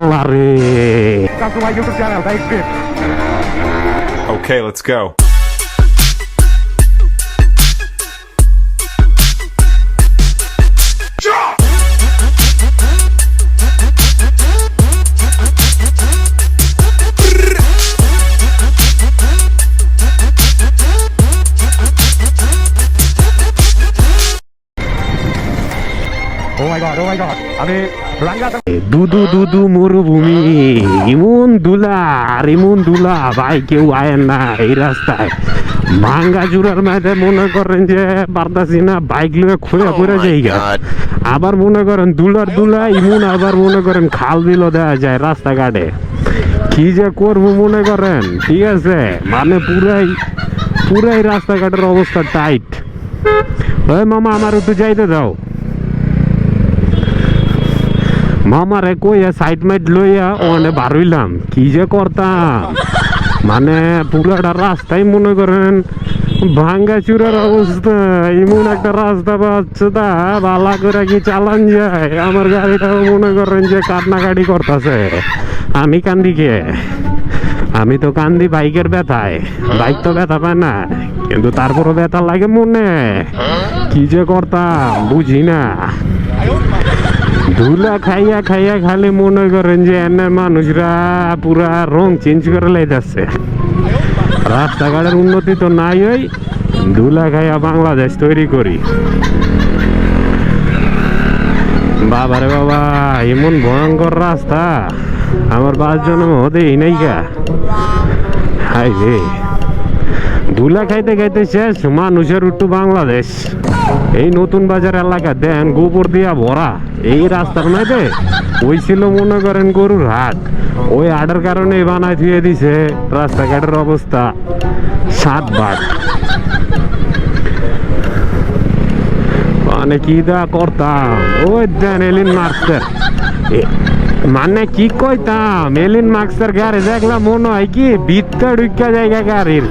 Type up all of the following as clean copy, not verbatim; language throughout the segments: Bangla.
Come to my YouTube channel, Bike Trip. Okay, let's go. Oh my god. আমি রাঙ্গা দুদু মরুভূমি ইমন দুলা ভাই কেউ আয়েন না এই রাস্তায় ভাঙ্গা চূড়ার মাঝে মনে করেন যে পারতাছি না বাইক লুয়ে খুঁড়ে পড়ে যাইগা আবার মনে করেন দুলা ইমন আবার মনে করেন খাল বিল দেওয়া যায় রাস্তাঘাটে কি যে করবো মনে করেন ঠিক আছে মানে পুরাই রাস্তাঘাটের অবস্থা টাইট ওই মামা আমার একটু যাইতে দাও মামারে কইয়া সাইড মাইড লইয়া ওখানে বার হইলাম কি যে করতাম মানে পুরাটা রাস্তায় মনে করেন ভাঙ্গা চূড়ার অবস্থা এমন একটা রাস্তা পাচ্ছে তা ভালো করে কি চালান যায় আমার গাড়িটাও মনে করেন যে কান্নাকাটি করতেছে আমি কান্দি কে আমি তো কান্দি বাইকের ব্যথায় বাইক তো ব্যথা পায় না কিন্তু তারপরও ব্যথা লাগে মনে কি যে করতাম বুঝি না ধুলা খাইয়া খালি মনে করেন যে এনে মানুষরা পুরা রং চেঞ্জ করে লাইতেছে রাস্তাঘাটের উন্নতি তো নাই ওই ধুলা খাইয়া বাংলাদেশ তৈরি করি বাবারে বাবা এমন ভয়ঙ্কর রাস্তা আমার 5 জন্ম হতেই নাই গা হাই রে ধুলা খাইতে শেষ মানুষের উঠতো বাংলাদেশ এই নতুন বাজার এলাকা দেন গোবর দিয়া ভরা এই রাস্তার মধ্যে ওই ছিল মনে করেন গরুর হাট ওই হাটের কারণে বানাই ধুয়ে দিছে রাস্তাঘাটের অবস্থা 7 ভাগ মানে কি দা করতাম ওই দেন এলিন মার্কসের মানে কি কইতাম এলিন মার্কসের গাড়ি দেখলাম মনে হয় কি ভিতর ঢুকা জায়গা গাড়ির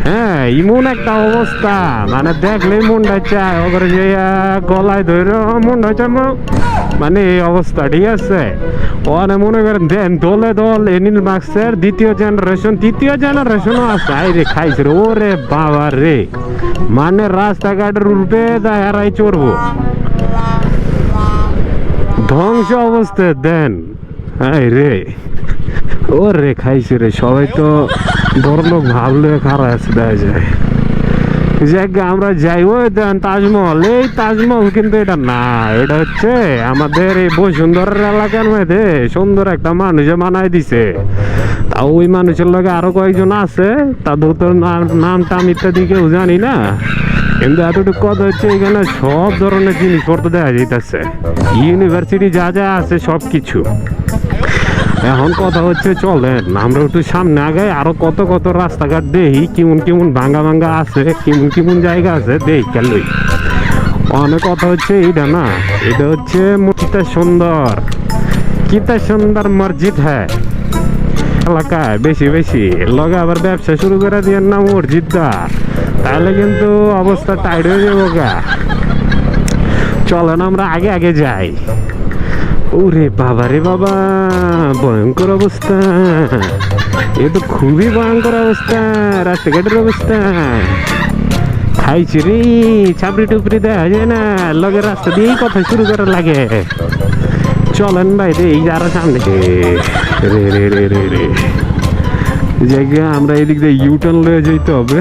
হ্যাঁ এমন একটা অবস্থা মানে দেখলেই মনটা চায় ওখানে যে গলায় ধরে মনটা চায় মানে এই অবস্থা ঠিক আছে ওখানে মনে করেন দেন দল এনিল মার্কসের তৃতীয় জেনারেশনও আছে আইরে খাইছে রে ওরে বাবা রে মানে রাস্তাঘাটের রূপে হারাই চড়বো ধ্বংস অবস্থা দেন আই রে ওরে খাইছে রে সবাই তো বড় লোক ভাবলে খারাপ আছে দেখা যায় জায়গা আমরা যাই ওই দেন তাজমহল এই তাজমহল কিন্তু এটা না এটা হচ্ছে আমাদের এই বসুন্ধরার এলাকার মধ্যে সুন্দর একটা মানুষে বানাই দিছে তা ওই মানুষের লগে আরো কয়েকজন আছে তাদের তো নাম টাম ইত্যাদি কেউ জানি না কিন্তু এতটুকু কথা হচ্ছে এখানে সব ধরনের জিনিসপত্র দেখা যাইতেছে ইউনিভার্সিটি যা আছে সব কিছু এখন কথা হচ্ছে চলেন আমরা একটু সামনে আগাই আরো কত রাস্তাঘাট দেখি কেমন ভাঙ্গা আছে কেমন জায়গা আছে দেখি কেলই অনেক কথা হচ্ছে এইটা না এটা হচ্ছে কিতা সুন্দর মসজিদ হ্যাঁ এলাকায় বেশি লগে আবার ব্যবসা শুরু করে দিয়ে না মসজিদটা তাহলে কিন্তু অবস্থা টাইট হয়ে যাবো গা চলেন আমরা আগে যাই ওরে বাবা রে বাবা ভয়ঙ্কর অবস্থা এ তো খুবই ভয়ঙ্কর অবস্থা রাস্তাঘাটের অবস্থা খাইছি রে ছাপড়ি টুপড়ি দেখা যায় না লগে রাস্তা দিয়েই কথা শুরু করার লাগে চলেন ভাই রে এই যারা সামনে রে জায়গা আমরা এদিক দিয়ে ইউটার্ন লয়ে যেতে হবে